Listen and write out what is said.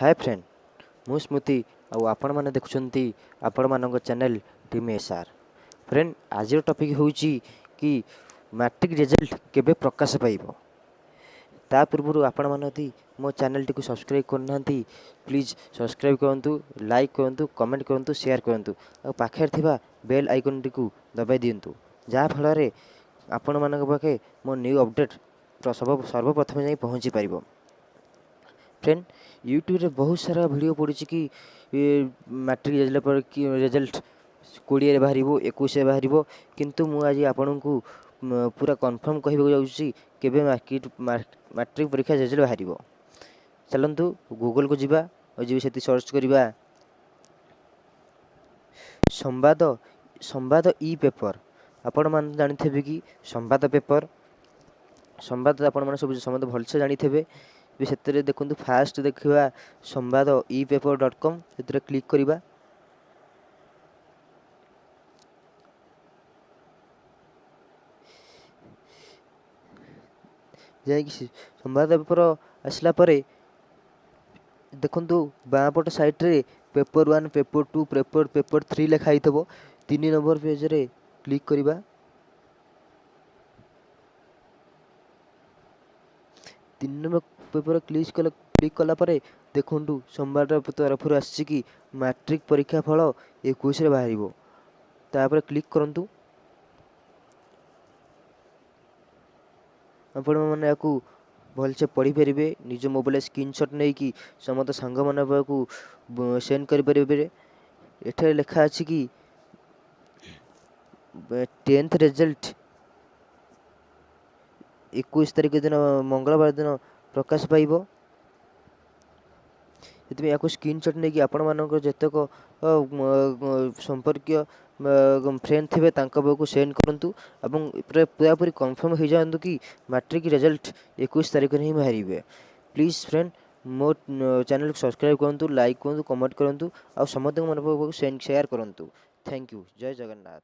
Hi friend मु स्मृति आपण मैंने देखुं आपण मान चैनल टीम एसआर फ्रेंड आज टॉपिक हूँ कि मैट्रिक रिजल्ट केबे प्रकाश पाइब ता पूर्व आपण मैंने मो चैनल टी सब्सक्राइब करना प्लीज सब्सक्राइब करूँ लाइक करूँ कमेंट करूँ शेयर करूँ और पाखे बेल आइकन टी दबाई दिंतु जहाँफल आपण मान पाखे मो न्यू अपडेट सर्वप्रथम जाई पहुँची पार। फ्रेंड यूट्यूब रे बहुत सारा वीडियो पड़ी कि मैट्रिक रिजल्ट पर कि रिजल्ट 20 बाहर 21 बाहर किंतु मु आज आपण को पूरा कन्फर्म कहबो जाउची केबे मैट्रिक परीक्षा रिजल्ट बाहर। चलंतु गूगल को जिबा और जी सेति सर्च करिबा संवाद संवाद ई पेपर आपण मान जानिथेबे कि संवाद पेपर संवाद आपण मान सब समझ भलसे जानिथेबे भी से देखु फास्ट देखा संवाद epaper.com से क्लिक करिबा जाकि संवाद पेपर आसला परे देखु बाँपट साइड रे पेपर 1 पेपर 2 पेपर 3 लिखाई थबो 3 नंबर पेज रे क्लिक करिबा 3 नंबर पेपर क्लिक कला परे देखु संवाद तरफ आसी कि मैट्रिक परीक्षा फल 21 बाहर तापर क्लिक करूँ आपण मैंने या भलसे पढ़ी पारे निज मोबाइल स्क्रीनशॉट नहीं कि समस्त सांग मान को सेंड करें। एठारे लिखा अच्छी कि 10th रिजल्ट 21 तारीख दिन मंगलवार दिन प्रकाश पाइब। या स्क्रीनशॉट नहीं कि आपण मानक जतक संपर्क फ्रेंड थे पाखक सेंड करूँ और पूरापूरी कन्फर्म हो जातु कि मैट्रिक रिजल्ट 21 तारीख ही बाहर। प्लीज फ्रेंड मो चैनल को सब्सक्राइब करूँ लाइक करूँ कमेंट करूँ और समस्त मन सेंड शेयर करूँ। Thank you. जय जगन्नाथ।